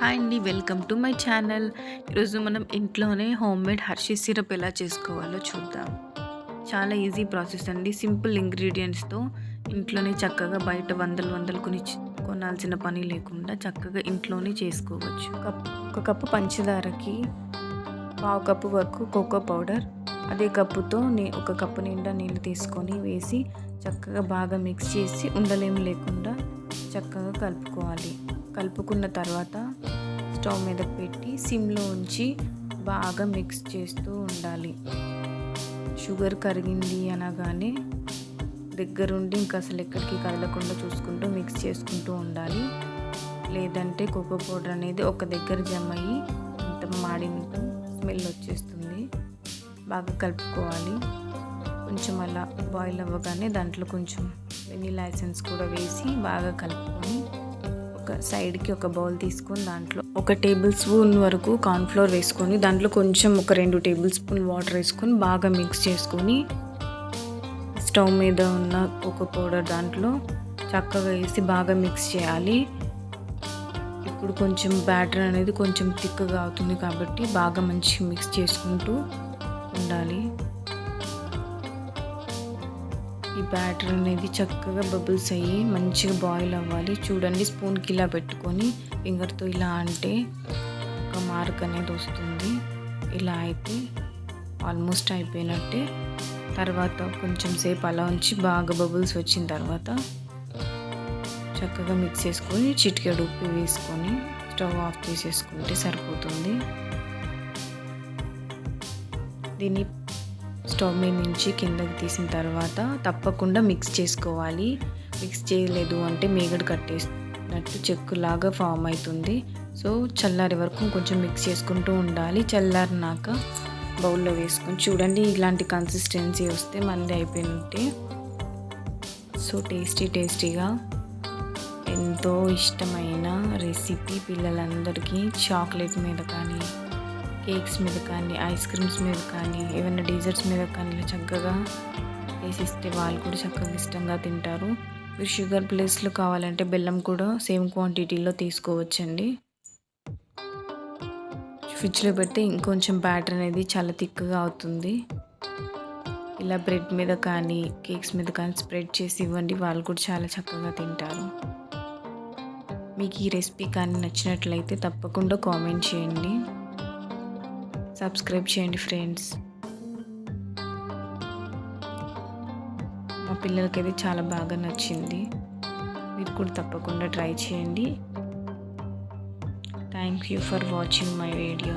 Hi అండి. Welcome to my channel. ఈరోజు మనం ఇంట్లోనే హోమ్‌మేడ్ హర్షీస్ సిరప్ ఎలా చేసుకోవాలో చూద్దాం. చాలా ఈజీ ప్రాసెస్ అండి. సింపుల్ ఇంగ్రీడియెంట్స్‌తో ఇంట్లోనే చక్కగా బయట వందలు వందలు కొనాల్సిన పని లేకుండా చక్కగా ఇంట్లోనే చేసుకోవచ్చు. ఒక కప్పు పంచదారకి పావు కప్పు వరకు కోకో పౌడర్, అదే కప్పుతో ఒక కప్పు నిండా నీళ్ళు తీసుకొని వేసి చక్కగా బాగా మిక్స్ చేసి ఉండలేమి లేకుండా చక్కగా కలుపుకోవాలి. కలుపుకున్న తర్వాత స్టవ్ మీద పెట్టి సిమ్లో ఉంచి బాగా మిక్స్ చేస్తూ ఉండాలి. షుగర్ కరిగింది అనగానే దగ్గరుండి ఇంకా అసలు ఎక్కడికి కదలకుండా చూసుకుంటూ మిక్స్ చేసుకుంటూ ఉండాలి. లేదంటే కోకో పౌడర్ అనేది ఒక దగ్గర జమ అయ్యి అంత మాడినట్టు స్మెల్ వచ్చేస్తుంది. బాగా కలుపుకోవాలి. కొంచెం అలా బాయిల్ అవ్వగానే దాంట్లో కొంచెం వెనిలా ఎసెన్స్ కూడా వేసి బాగా కలుపుకొని ఒక సైడ్కి ఒక బౌల్ తీసుకొని దాంట్లో 1 టేబుల్ స్పూన్ వరకు కార్న్‌ఫ్లోర్ వేసుకొని దాంట్లో కొంచెం ఒక 2 టేబుల్ స్పూన్ వాటర్ వేసుకొని బాగా మిక్స్ చేసుకొని స్టవ్ మీద ఉన్న కోకో పౌడర్ దాంట్లో చక్కగా వేసి బాగా మిక్స్ చేయాలి. ఇప్పుడు కొంచెం బ్యాటర్ అనేది కొంచెం థిక్‌గా అవుతుంది కాబట్టి బాగా మంచిగా మిక్స్ చేసుకుంటూ ఉండాలి. ఈ బ్యాటర్ అనేది చక్కగా బబుల్స్ అయ్యి మంచిగా బాయిల్ అవ్వాలి. చూడండి, స్పూన్కి ఇలా పెట్టుకొని ఫింగర్తో ఇలా అంటే ఒక మార్క్ అనేది వస్తుంది. ఇలా అయితే ఆల్మోస్ట్ అయిపోయినట్టే. తర్వాత కొంచెం సేపు అలా ఉంచి బాగా బబుల్స్ వచ్చిన తర్వాత చక్కగా మిక్స్ చేసుకొని చిటికెడు ఉప్పు వేసుకొని స్టవ్ ఆఫ్ చేసేసుకుంటే సరిపోతుంది. దీన్ని స్టవ్ మీద నుంచి కిందకి తీసిన తర్వాత తప్పకుండా మిక్స్ చేసుకోవాలి. మిక్స్ చేయలేదు అంటే మీగడ కట్టేసినట్టు చెక్కులాగా ఫామ్ అవుతుంది. సో చల్లారే వరకు కొంచెం మిక్స్ చేసుకుంటూ ఉండాలి. చల్లారినాక బౌల్లో వేసుకొని చూడండి, ఇలాంటి కన్సిస్టెన్సీ వస్తే మంది అయిపోయినట్టే. సో టేస్టీగా ఎంతో ఇష్టమైన రెసిపీ పిల్లలందరికీ చాక్లెట్ మీద కానీ, కేక్స్ మీద కానీ, ఐస్ క్రీమ్స్ మీద కానీ, ఏమైనా డెజర్ట్స్ మీద కానీ ఇలా చక్కగా వేసిస్తే వాళ్ళు కూడా చక్కగా ఇష్టంగా తింటారు. మీరు షుగర్ ప్లేస్లో కావాలంటే బెల్లం కూడా సేమ్ క్వాంటిటీలో తీసుకోవచ్చండి. ఫ్రిడ్జ్లో పెడితే ఇంకొంచెం బ్యాటర్ అనేది చాలా థిక్గా అవుతుంది. ఇలా బ్రెడ్ మీద కానీ, కేక్స్ మీద కానీ స్ప్రెడ్ చేసి ఇవ్వండి, వాళ్ళు కూడా చాలా చక్కగా తింటారు. మీకు ఈ రెసిపీ కానీ నచ్చినట్లయితే తప్పకుండా కామెంట్ చేయండి, సబ్స్క్రైబ్ చేయండి ఫ్రెండ్స్. మా పిల్లలకైతే చాలా బాగా నచ్చింది. మీరు కూడా తప్పకుండా ట్రై చేయండి. Thank you for watching my video.